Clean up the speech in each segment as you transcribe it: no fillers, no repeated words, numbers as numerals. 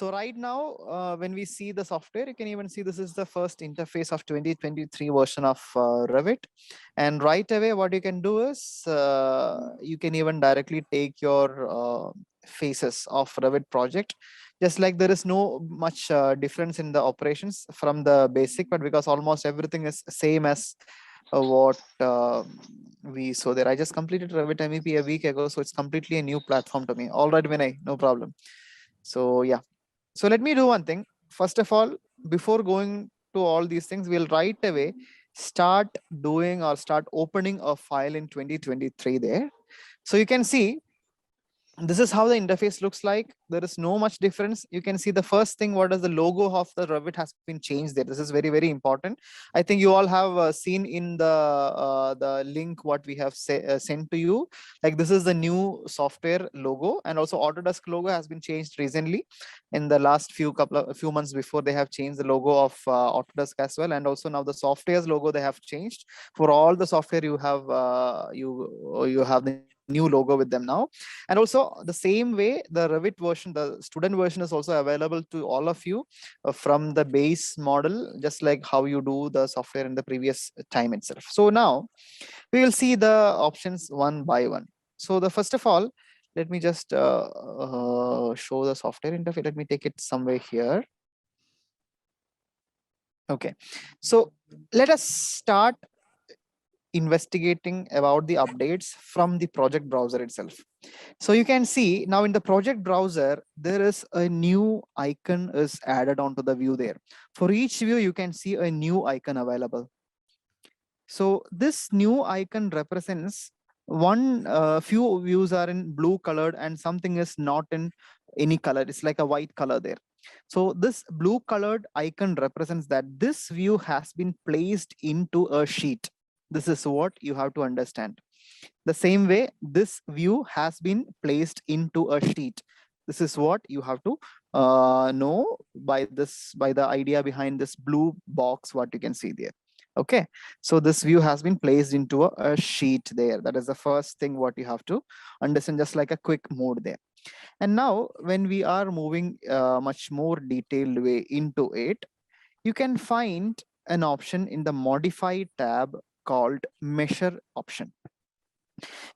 So right now, when we see the software, you can even see this is the first interface of 2023 version of Revit. And right away, what you can do is you can even directly take your faces of Revit project. Just like there is no much difference in the operations from the basic, but because almost everything is same as what we saw there. I just completed Revit MEP a week ago, so it's completely a new platform to me. All right, Vinay, no problem. So yeah. So let me do one thing. First of all, before going to all these things, we'll right away start doing or start opening a file in 2023 there. So you can see this is how the interface looks like. There is no much difference. You can see the first thing, what is the logo of the Revit has been changed there. This is very, very important. I think you all have seen in the link what we have sent to you. Like this is the new software logo, and also Autodesk logo has been changed recently in the last few months. Before they have changed the logo of Autodesk as well, and also now the software's logo they have changed. For all the software you have you have the new logo with them now. And also the same way, the Revit version, the student version is also available to all of you from the base model, just like how you do the software in the previous time itself. So now we will see the options one by one. So the first of all, let me just show the software interface. Let me take it somewhere here. Okay, so let us start investigating about the updates from the project browser itself. So you can see now in the project browser, there is a new icon is added onto the view there. For each view, you can see a new icon available. So this new icon represents one few views are in blue colored and something is not in any color. It's like a white color there. So this blue colored icon represents that this view has been placed into a sheet. This is what you have to understand. The same way, this view has been placed into a sheet. This is what you have to know by the idea behind this blue box, what you can see there. Okay, so this view has been placed into a sheet there. That is the first thing what you have to understand, just like a quick mode there. And now when we are moving much more detailed way into it, you can find an option in the modify tab called measure option.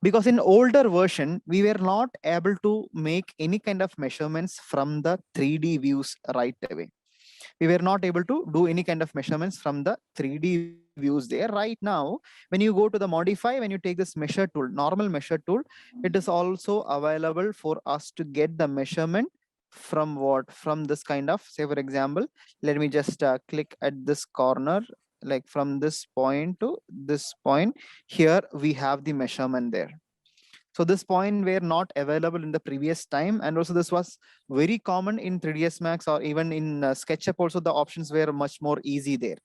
Because in older version, we were not able to make any kind of measurements from the 3D views right away. We were not able to do any kind of measurements from the 3D views there. Right now, when you go to the modify, when you take this measure tool, normal measure tool, it is also available for us to get the measurement from what? From this kind of, say for example, let me just click at this corner, like from this point to this point. Here we have the measurement there. So this point were not available in the previous time. And also this was very common in 3ds Max, or even in SketchUp also the options were much more easy there.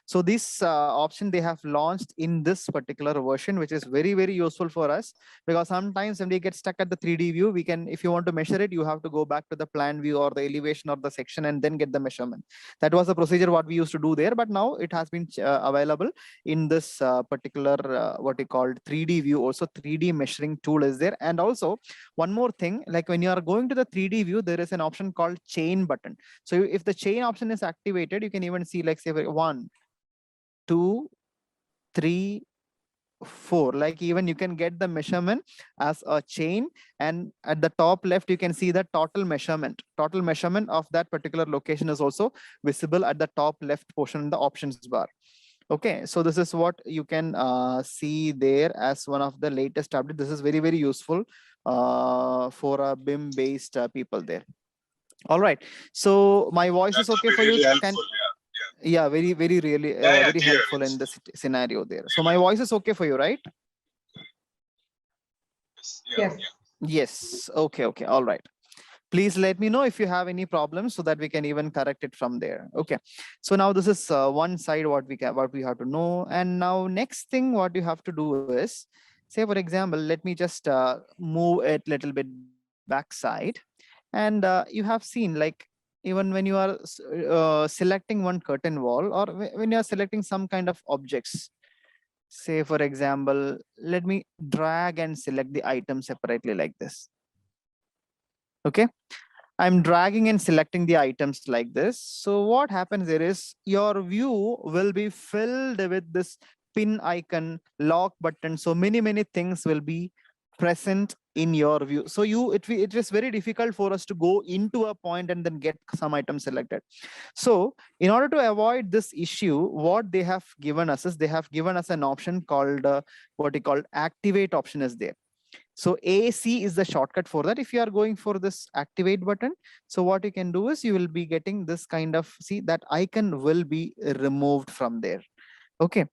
So this option they have launched in this particular version, which is very, very useful for us, because sometimes when we get stuck at the 3D view, we can, if you want to measure it, you have to go back to the plan view or the elevation or the section and then get the measurement. That was the procedure what we used to do there, but now it has been available in this particular what we called 3D view. Also 3D measuring tool is there. And also one more thing, like when you are going to the 3D view, there is an option called chain button. So if the chain option is activated, you can even see, like say 1, 2, 3, 4, like even you can get the measurement as a chain, and at the top left you can see the total measurement of that particular location is also visible at the top left portion in the options bar. Okay, so this is what you can see there as one of the latest updates. This is very, very useful for a BIM based people there. All right, so my voice is okay for you? Yeah, very, very really very helpful in this scenario there. So my voice is okay for you, right? Yes. Yes. Okay. All right. Please let me know if you have any problems so that we can even correct it from there. Okay. So now this is one side what we have to know. And now next thing what you have to do is, say for example, let me just move it a little bit backside. And you have seen, like even when you are selecting one curtain wall, or when you are selecting some kind of objects, say for example, let me drag and select the item separately like this. Okay, I'm dragging and selecting the items like this. So what happens there is your view will be filled with this pin icon, lock button. So many things will be present in your view. So it is very difficult for us to go into a point and then get some items selected. So in order to avoid this issue, what they have given us is they have given us an option called what we call activate option is there. So AC is the shortcut for that. If you are going for this activate button, so what you can do is you will be getting this kind of, see, that icon will be removed from there. Okay.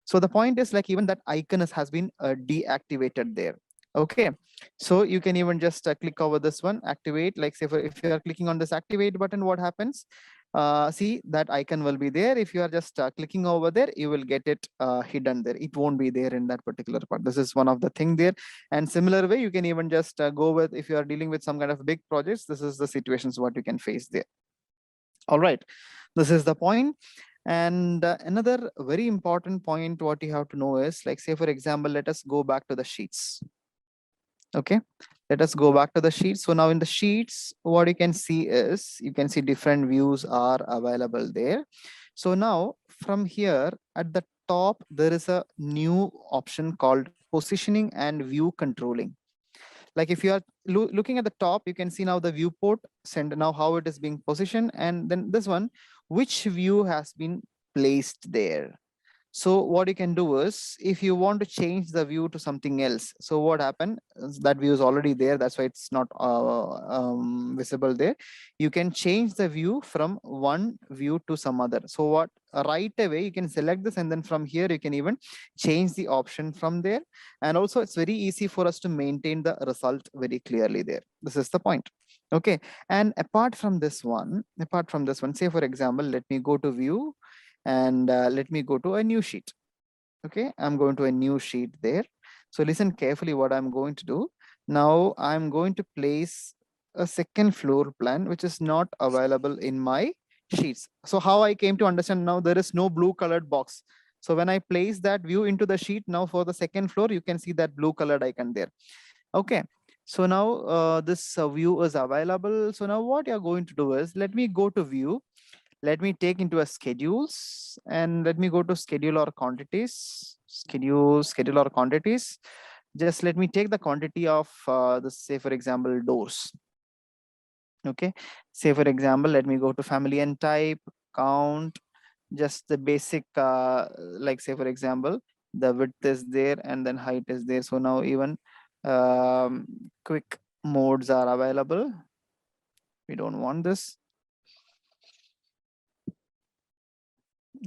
So the point is like even that icon has been deactivated there. Okay. So you can even just click over this one, activate, like say if you are clicking on this activate button, what happens? See, that icon will be there. If you are just clicking over there, you will get it hidden there. It won't be there in that particular part. This is one of the thing there. And similar way, you can even just go with, if you are dealing with some kind of big projects, this is the situations what you can face there. All right, this is the point. And another very important point what you have to know is, like say for example, let us go back to the sheets. Okay, let us go back to the sheets. So now in the sheets, what you can see is you can see different views are available there. So now from here at the top, there is a new option called positioning and view controlling. Like if you are looking at the top, you can see now the viewport send now how it is being positioned, and then this one, which view has been placed there. So what you can do is, if you want to change the view to something else, so what happened, that view is already there, that's why it's not visible there. You can change the view from one view to some other. So what, right away you can select this, and then from here you can even change the option from there. And also it's very easy for us to maintain the result very clearly there. This is the point. Okay. And apart from this one, say for example, let me go to view, and let me go to a new sheet. Okay, I'm going to a new sheet there. So listen carefully what I'm going to do. Now I'm going to place a second floor plan which is not available in my sheets. So how I came to understand, now there is no blue colored box. So when I place that view into the sheet, now for the second floor, you can see that blue colored icon there. Okay, so now this view is available. So now what you're going to do is, let me go to view, let me take into a schedules, and let me go to schedule or quantities, schedule or quantities. Just let me take the quantity of this, say for example, doors. Okay, say for example, let me go to family and type, count, just the basic like say for example, the width is there and then height is there. So now even quick modes are available. We don't want this.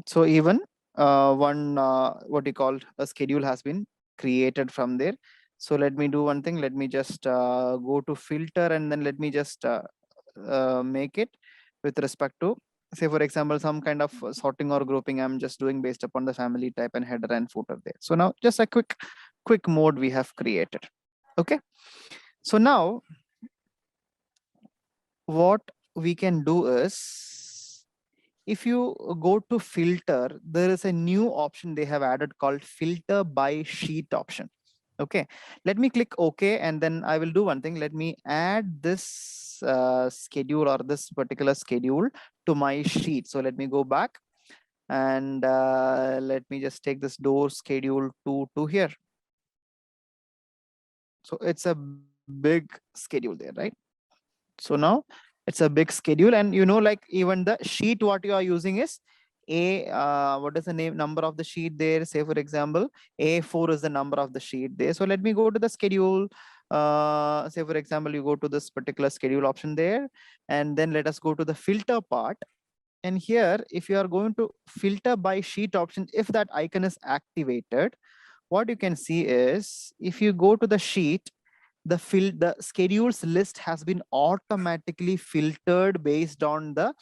So even one what you call a schedule has been created from there. So let me do one thing, let me just go to filter, and then let me just make it with respect to, say for example, some kind of sorting or grouping I'm just doing based upon the family type and header and footer there. So now just a quick mode we have created. Okay, so now what we can do is, if you go to filter, there is a new option they have added called filter by sheet option. Okay, let me click OK, and then I will do one thing. Let me add this schedule or this particular schedule to my sheet. So let me go back, and let me just take this door schedule to here. So it's a big schedule there, right? So now it's a big schedule, and you know, like even the sheet what you are using is what is the number of the sheet there? Say for example, A4 is the number of the sheet there. So let me go to the schedule. Say for example, you go to this particular schedule option there, and then let us go to the filter part. And here, if you are going to filter by sheet option, if that icon is activated, what you can see is, if you go to the sheet, the schedules list has been automatically filtered based on the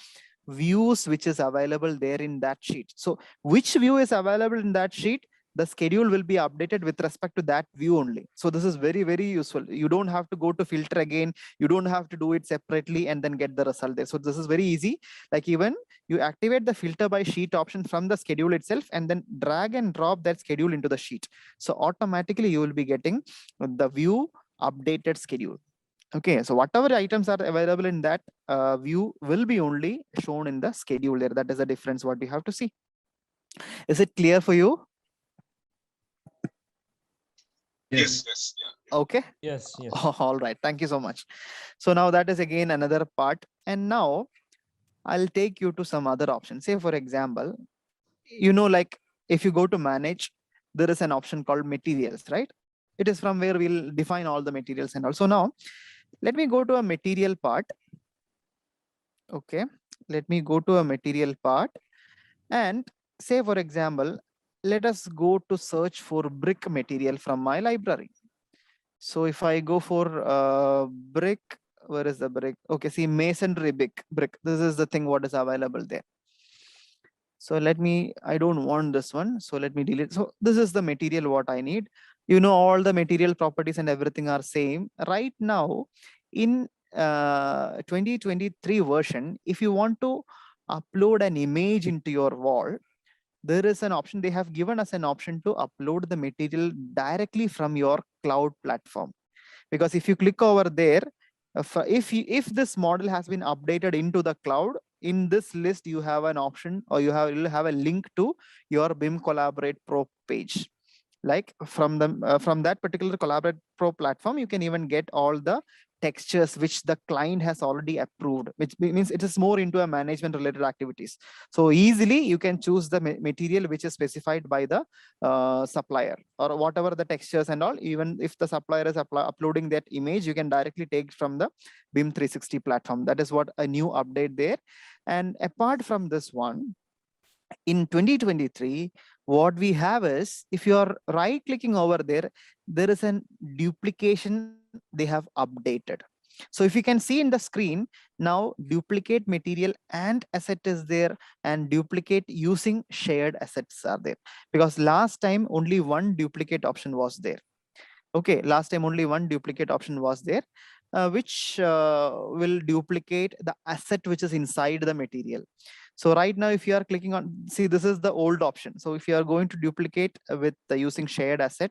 views which is available there in that sheet. So which view is available in that sheet, the schedule will be updated with respect to that view only. So this is very useful. You don't have to go to filter again, you don't have to do it separately and then get the result there. So this is very easy. Like even you activate the filter by sheet option from the schedule itself, and then drag and drop that schedule into the sheet. So automatically you will be getting the view updated schedule. Okay, so whatever items are available in that view will be only shown in the schedule there. That is the difference what we have to see. Is it clear for you? Yes. Yeah. Okay. Yes. All right. Thank you so much. So now that is again another part. And now I'll take you to some other options. Say, for example, like if you go to manage, there is an option called materials, right? It is from where we'll define all the materials and also now let me go to a material part. Okay. Let me go to a material part and say, for example, let us go to search for brick material from my library. So if I go for brick, where is the brick? Okay, see masonry brick. This is the thing what is available there. So I don't want this one. So let me delete. So this is the material what I need. All the material properties and everything are same. Right now in 2023 version, if you want to upload an image into your wall, there is an option. They have given us an option to upload the material directly from your cloud platform. Because if you click over there, if this model has been updated into the cloud, in this list you have an option, or you'll have a link to your BIM Collaborate Pro page. Like from that particular Collaborate Pro platform, you can even get all the textures which the client has already approved, which means it is more into a management related activities. So easily you can choose the material which is specified by the supplier, or whatever the textures and all. Even if the supplier is uploading that image, you can directly take from the BIM 360 platform. That is what a new update there. And apart from this one, in 2023, what we have is, if you are right clicking over there, there is a duplication they have updated. So if you can see in the screen now, duplicate material and asset is there, and duplicate using shared assets are there. Because last time only one duplicate option was there. Okay, last time only one duplicate option was there, which will duplicate the asset which is inside the material. So right now, if you are clicking on, see, this is the old option. So if you are going to duplicate with using shared asset,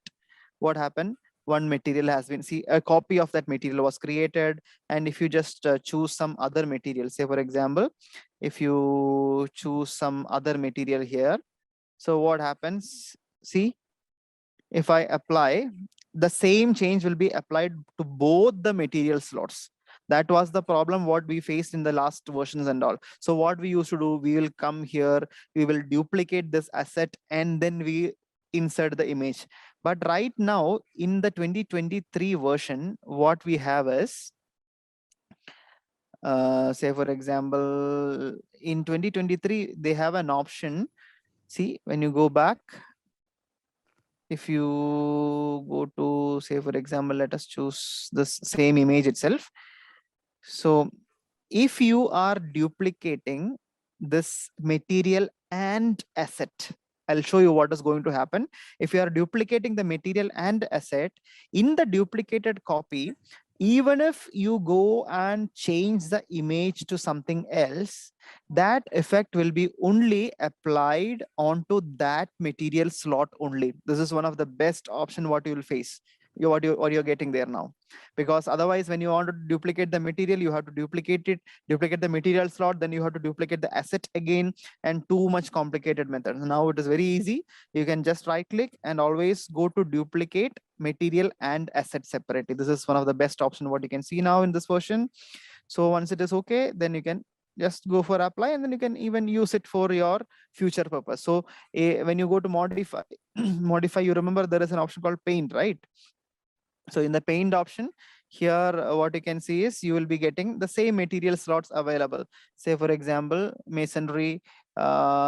what happened? One material has been, see, a copy of that material was created. And if you just choose some other material, say for example, if you choose some other material here, so what happens? See, if I apply, the same change will be applied to both the material slots. That was the problem what we faced in the last versions and all. So what we used to do, we will come here, we will duplicate this asset, and then we insert the image. But right now in the 2023 version, what we have is, say for example, in 2023, they have an option. See, when you go back, if you go to, say for example, let us choose this same image itself. So if you are duplicating this material and asset, I'll show you what is going to happen. If you are duplicating the material and asset in the duplicated copy, even if you go and change the image to something else, that effect will be only applied onto that material slot only. This is one of the best option what you will face. What you're getting there now. Because otherwise, when you want to duplicate the material, you have to duplicate the material slot, then you have to duplicate the asset again, and too much complicated methods. Now it is very easy. You can just right click and always go to duplicate material and asset separately. This is one of the best option what you can see now in this version. So once it is okay, then you can just go for apply, and then you can even use it for your future purpose. So when you go to modify, modify, you remember there is an option called paint, right? So in the paint option here, what you can see is you will be getting the same material slots available. Say for example, masonry,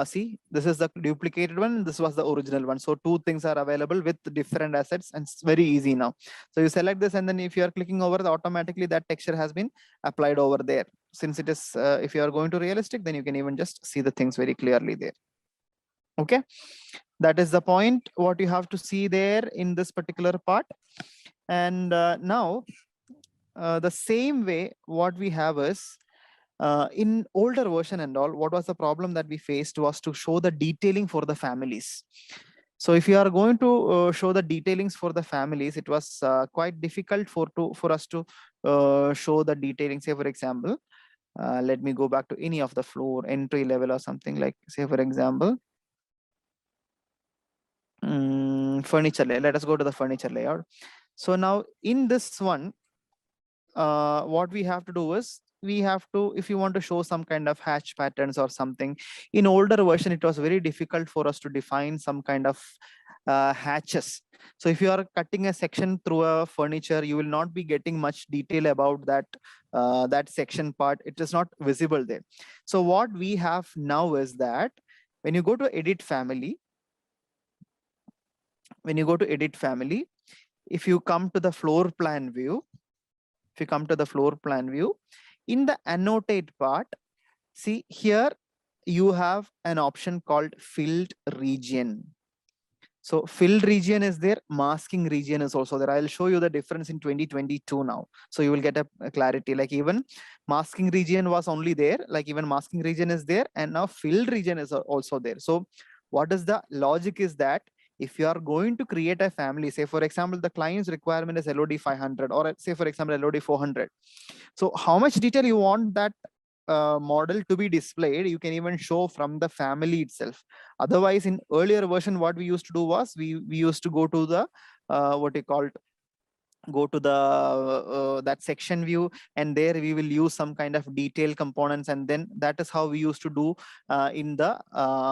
see, this is the duplicated one, this was the original one. So two things are available with different assets, and it's very easy now. So you select this, and then if you are clicking over, automatically that texture has been applied over there. Since it is, if you are going to realistic, then you can even just see the things very clearly there. Okay, that is the point what you have to see there in this particular part. And now the same way what we have is, in older version and all, what was the problem that we faced was to show the detailing for the families. So if you are going to show the detailings for the families, it was quite difficult for us to show the detailing. Say for example, let me go back to any of the floor, entry level or something, like say for example, furniture layout. Let us go to the furniture layout. So now in this one, what we have to do is, we have to, if you want to show some kind of hatch patterns or something, in older version it was very difficult for us to define some kind of hatches. So if you are cutting a section through a furniture, you will not be getting much detail about that that section part. It is not visible there. So what we have now is that when you go to edit family, if you come to the floor plan view, in the annotate part, see here you have an option called filled region. So filled region is there, masking region is also there. I'll show you the difference in 2022 now. So you will get a clarity, like even masking region was only there, like even masking region is there, and now filled region is also there. So what is the logic is that if you are going to create a family, say for example, the client's requirement is LOD 500, or say for example, LOD 400. So how much detail you want that model to be displayed, you can even show from the family itself. Otherwise, in earlier version, what we used to do was we used to go to the what you call, go to the that section view, and there we will use some kind of detail components, and then that is how we used to do in the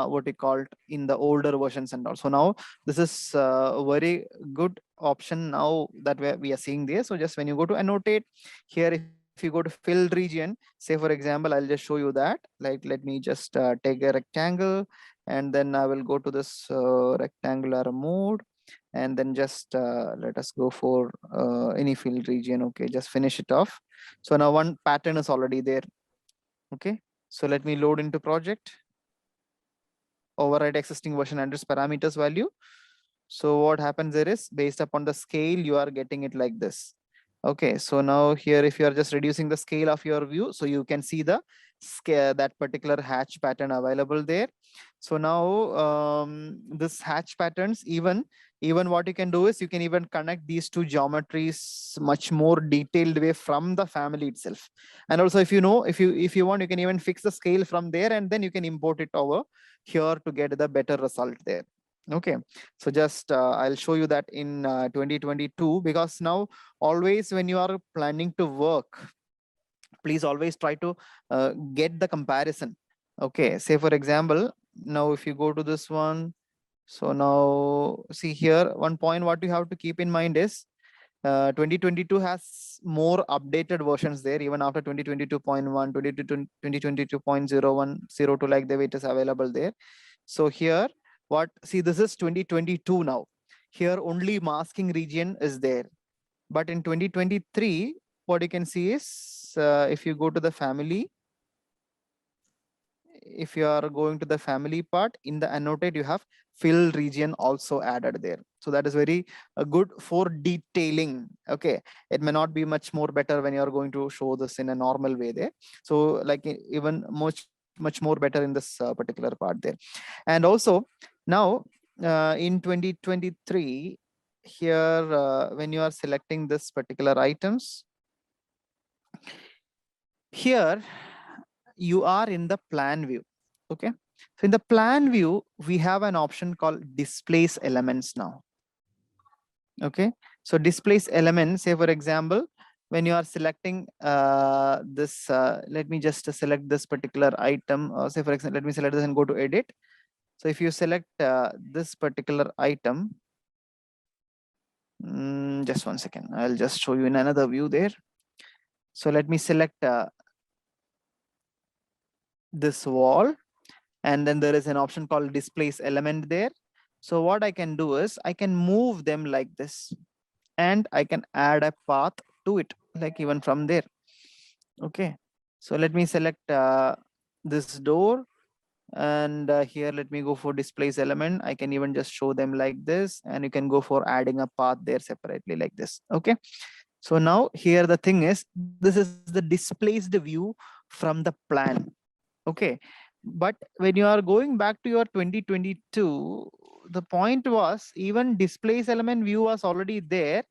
what you called in the older versions and also. Now this is a very good option now that we are seeing there. So just when you go to annotate here, if you go to filled region, say for example, I'll just show you that, like let me just take a rectangle, and then I will go to this rectangular mode, and then just let us go for any field region. Okay, just finish it off. So now one pattern is already there. Okay, so let me load into project, override existing version address parameters value. So what happens there is, based upon the scale, you are getting it like this. Okay, so now here, if you are just reducing the scale of your view, so you can see the scale, that particular hatch pattern available there. So now this hatch patterns, even what you can do is, you can even connect these two geometries much more detailed way from the family itself. And also, if you know, if you want, you can even fix the scale from there, and then you can import it over here to get the better result there. Okay, so just I'll show you that in 2022, because now always when you are planning to work, please always try to get the comparison. Okay, say for example, now if you go to this one, so now see here, one point what you have to keep in mind is 2022 has more updated versions there, even after 2022.1, 2022.01, like the way it is available there. So here, what, see, this is 2022 now. Here only masking region is there. But in 2023, what you can see is, if you go to the family, if you are going to the family part, in the annotate, you have fill region also added there. So that is very good for detailing. Okay, it may not be much more better when you are going to show this in a normal way there. So like even much more better in this particular part there. And also now in 2023, here when you are selecting this particular items, here you are in the plan view. Okay, so in the plan view, we have an option called displace elements now. Okay, so displace elements, say for example, when you are selecting this, let me just select this particular item. Say for example, let me select this and go to edit. So if you select this particular item, just one second, I'll just show you in another view there. So let me select this wall, and then there is an option called displace element there. So what I can do is, I can move them like this, and I can add a path to it, like even from there. Okay, so let me select this door, and here let me go for displace element. I can even just show them like this, and you can go for adding a path there separately like this. Okay, so now here the thing is, this is the displaced view from the plan. Okay, but when you are going back to your 2022, the point was, even displace element view was already there,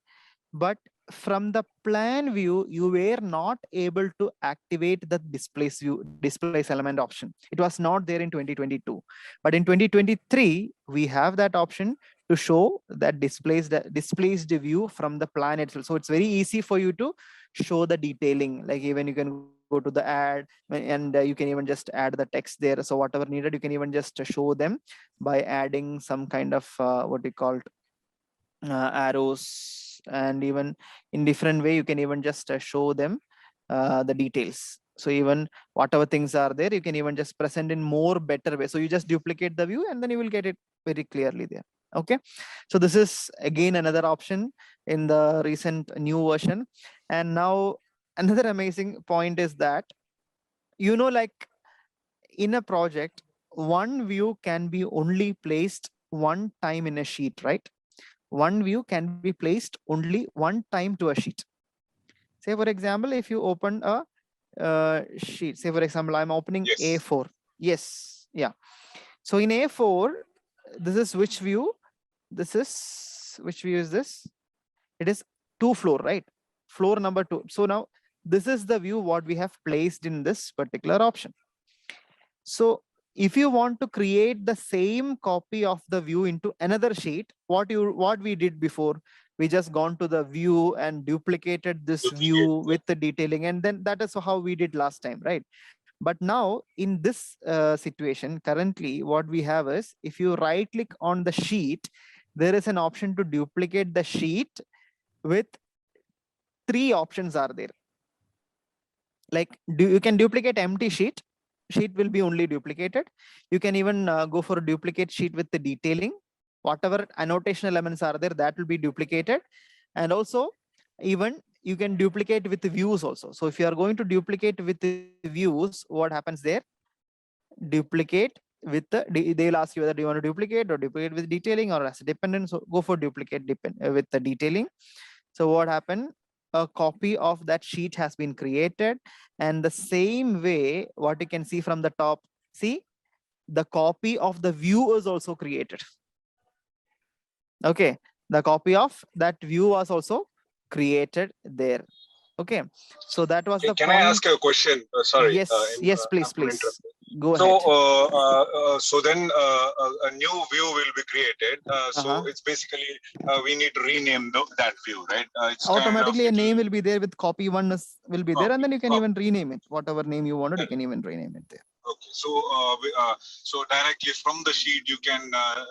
but from the plan view, you were not able to activate the displace element option. It was not there in 2022, but in 2023 we have that option to show that displaced view from the plan itself. So it's very easy for you to show the detailing. Like even you can go to the add, and you can even just add the text there. So whatever needed, you can even just show them by adding some kind of what we call arrows, and even in different way you can even just show them the details. So even whatever things are there, you can even just present in more better way. So you just duplicate the view and then you will get it very clearly there. Okay, so this is again another option in the recent new version. And now another amazing point is that, like in a project, one view can be only placed one time in a sheet, right? One view can be placed only one time to a sheet. Say for example, if you open a sheet, say for example, I'm opening Yes. A4. Yes, yeah. So in A4, this is which view? This is, which view is this? It is 2 floor, right? Floor number 2. So now this is the view what we have placed in this particular option. So if you want to create the same copy of the view into another sheet, what we did before, we just gone to the view and duplicated this Duplicate. view with the detailing, and then that is how we did last time, right? But now in this situation, currently what we have is, if you right click on the sheet, there is an option to duplicate the sheet with 3 options are there. Like you can duplicate empty sheet will be only duplicated. You can even go for a duplicate sheet with the detailing. Whatever annotation elements are there, that will be duplicated. And also even you can duplicate with the views also. So if you are going to duplicate with the views, what happens there? Duplicate with they'll ask you whether do you want to duplicate or duplicate with detailing or as a dependent. So go for duplicate with the detailing. So what happened? A copy of that sheet has been created, and the same way, what you can see from the top, see, the copy of the view is also created. Okay, the copy of that view was also created there. Okay, so that was the Can I point. ask a question? Sorry, Yes, I'm please interrupting. go So, ahead. so then a new view will be created. So it's basically we need to rename that view, right? It's kind of Automatically a name will be there with copy one will be there, and copy. then you can even rename it. Whatever name you wanted, you can even rename it there. Okay, so so directly from the sheet you can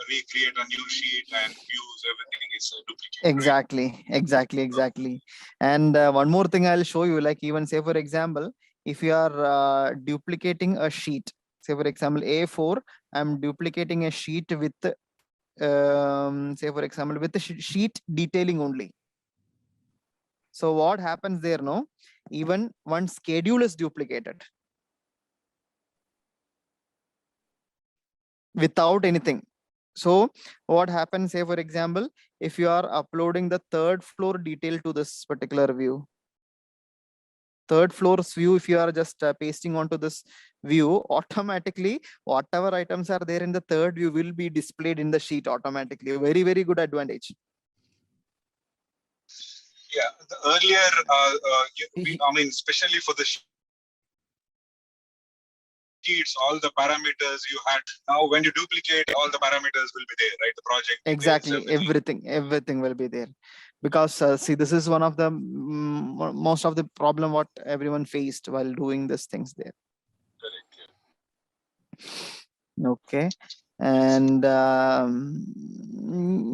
recreate a new sheet, and views, everything is duplicate. Exactly, Right? exactly. And one more thing I'll show you, like even say for example, if you are duplicating a sheet, say for example A4, I'm duplicating a sheet with say for example with the sheet detailing only. So what happens there? No, even one schedule is duplicated without anything. So what happens, say for example, if you are uploading the 3rd floor detail to this particular view, 3rd floor's view, if you are just pasting onto this view, automatically whatever items are there in the 3rd view will be displayed in the sheet automatically. Very, very good advantage. Yeah, the earlier, I mean, especially for the sheets, all the parameters you had. Now, when you duplicate, all the parameters will be there, right? The project details, Exactly, everything will be there, because see, this is one of the most of the problem what everyone faced while doing these things there. Correct. Okay, and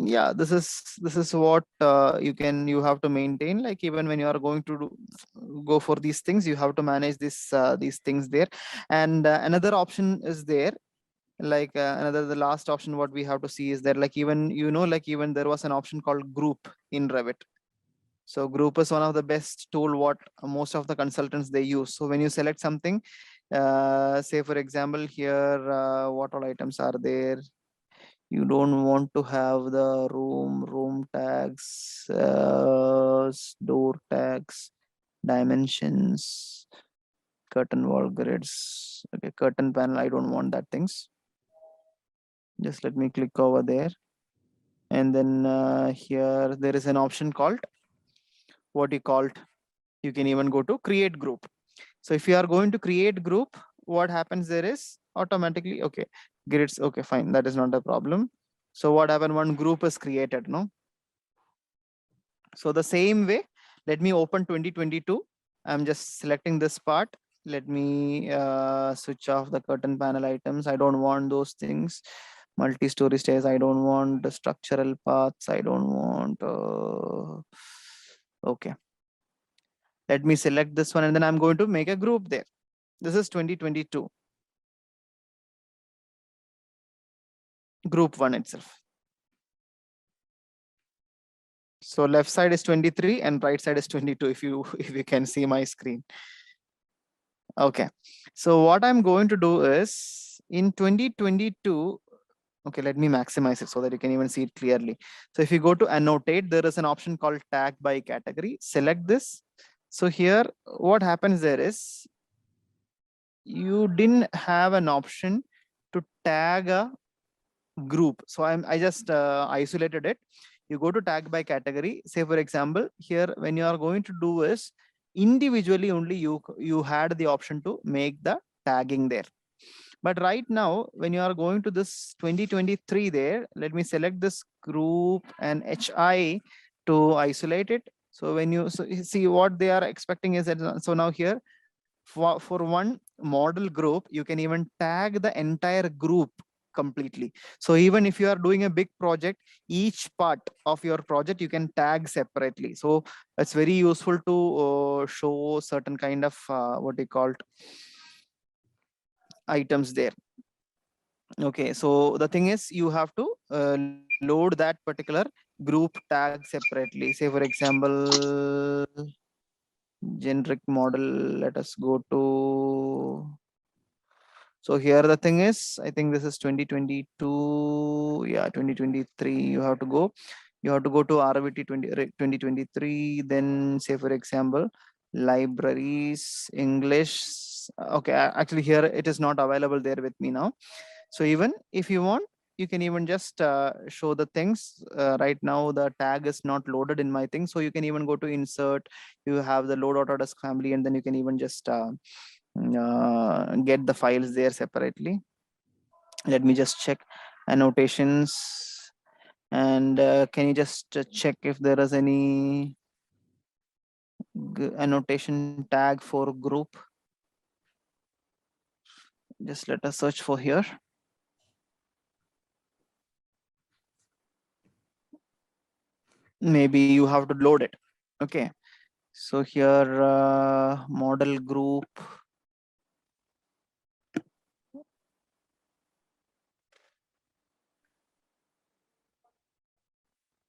yeah, this is what you have to maintain. Like even when you are going to go for these things, you have to manage these things there. And another option is there, like the last option what we have to see is there, like even like even there was an option called group in Revit. So group is one of the best tool what most of the consultants they use. So when you select something, say for example here, what all items are there, you don't want to have the room tags, door tags, dimensions, curtain wall grids. Okay, curtain panel, I don't want that things. Just let me click over there, and then here there is an option called what you called, you can even go to create group. So if you are going to create group, what happens there is automatically, okay, grids, okay, fine, that is not a problem. So what happened, one group is created, no? So the same way, let me open 2022. I'm just selecting this part. Let me switch off the curtain panel items. I don't want those things. Multi-story stairs. I don't want the structural paths. I don't want. Okay. Let me select this one and then I'm going to make a group there. This is 2022. Group one itself. So left side is 23 and right side is 22. If you can see my screen. Okay. So what I'm going to do is in 2022. Okay, let me maximize it so that you can even see it clearly. So if you go to annotate, there is an option called tag by category. Select this. So here, what happens there is you didn't have an option to tag a group. So I just isolated it. You go to tag by category. Say for example, here when you are going to do is individually only you had the option to make the tagging there. But right now, when you are going to this 2023 there, let me select this group and HI to isolate it. So when you see what they are expecting is that, so now here for one model group, you can even tag the entire group completely. So even if you are doing a big project, each part of your project, you can tag separately. So it's very useful to show certain kind of what they called items there. Okay, so the thing is you have to load that particular group tag separately. Say for example, generic model, let us go to, so here the thing is, I think this is 2022, yeah, 2023, you have to go to RVT 2023, then say for example, libraries, English. Okay, actually here it is not available there with me now. So even if you want, you can even just show the things. Right now, the tag is not loaded in my thing. So you can even go to insert, you have the load Autodesk family, and then you can even just get the files there separately. Let me just check annotations. And can you just check if there is any annotation tag for group? Just let us search for here. Maybe you have to load it. Okay. So here, model group.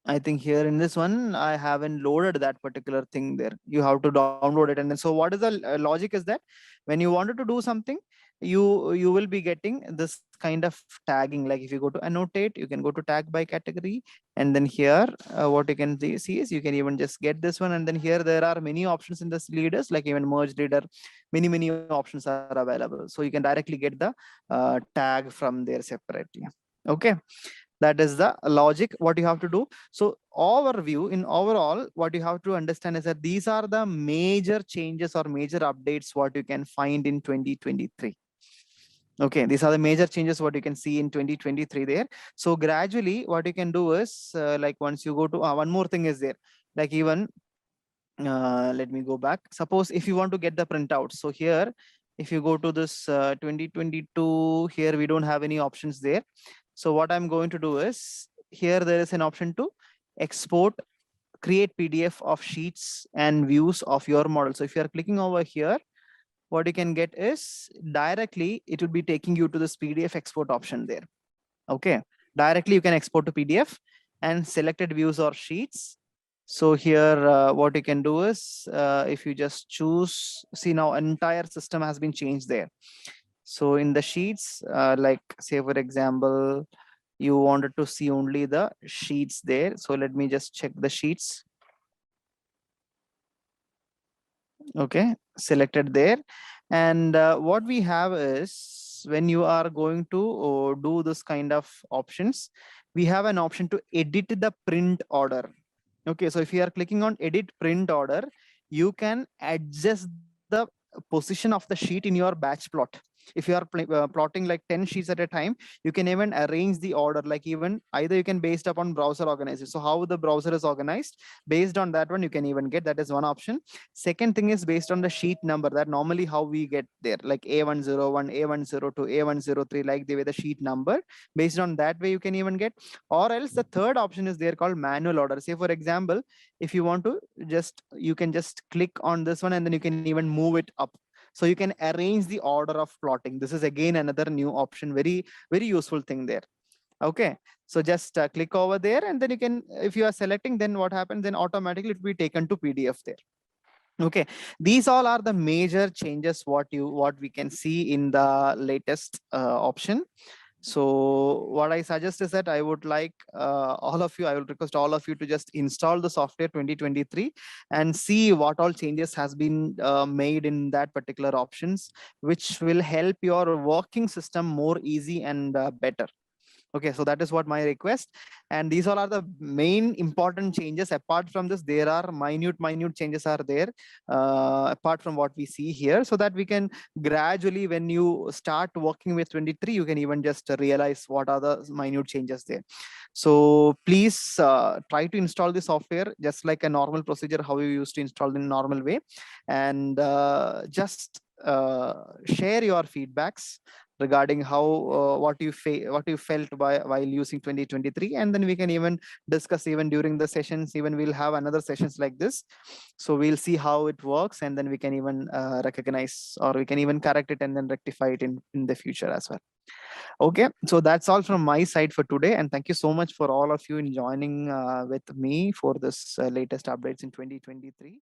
I think here in this one, I haven't loaded that particular thing there. You have to download it. And then, so what is the logic is that when you wanted to do something, you will be getting this kind of tagging. Like if you go to annotate, you can go to tag by category. And then here, what you can see is you can even just get this one. And then here, there are many options in this leaders, like even merge leader, many options are available. So you can directly get the tag from there separately. Okay. That is the logic, what you have to do. So overview in overall, what you have to understand is that these are the major changes or major updates what you can find in 2023. Okay, these are the major changes what you can see in 2023 there. So gradually what you can do is like once you go to one more thing is there, like even let me go back. Suppose if you want to get the printout, so here if you go to this 2022, here we don't have any options there. So what I'm going to do is, here there is an option to export, create PDF of sheets and views of your model. So if you are clicking over here, what you can get is directly, it will be taking you to this PDF export option there. Okay, directly you can export to PDF and selected views or sheets. So here, what you can do is, if you just choose, see now entire system has been changed there. So in the sheets, like say for example, you wanted to see only the sheets there. So let me just check the sheets. Okay, selected there. And what we have is, when you are going to do this kind of options, we have an option to edit the print order. Okay, so if you are clicking on edit print order, you can adjust the position of the sheet in your batch plot. If you are plotting like 10 sheets at a time, you can even arrange the order, like even either you can based upon browser organized. So how the browser is organized, based on that one, you can even get, that is one option. Second thing is based on the sheet number, that normally how we get there, like A101, A102, A103, like the way the sheet number, based on that way you can even get. Or else the third option is there called manual order. Say for example, if you want to just, you can just click on this one and then you can even move it up. So you can arrange the order of plotting. This is again another new option, very useful thing there. Okay, so just click over there and then you can, if you are selecting, then what happens, then automatically it will be taken to PDF there. Okay, these all are the major changes what we can see in the latest option. So what I suggest is that I would like all of you, I will request all of you to just install the software 2023 and see what all changes has been made in that particular options, which will help your working system more easy and better. Okay, so that is what my request. And these all are the main important changes. Apart from this, there are minute changes are there, apart from what we see here, so that we can gradually, when you start working with 23, you can even just realize what are the minute changes there. So please try to install the software just like a normal procedure, how you used to install in normal way. And just share your feedbacks regarding how what you felt while using 2023, and then we can even discuss even during the sessions. Even we'll have another sessions like this, so we'll see how it works, and then we can even recognize, or we can even correct it and then rectify it in the future as well. Okay, so that's all from my side for today, and thank you so much for all of you in joining with me for this latest updates in 2023.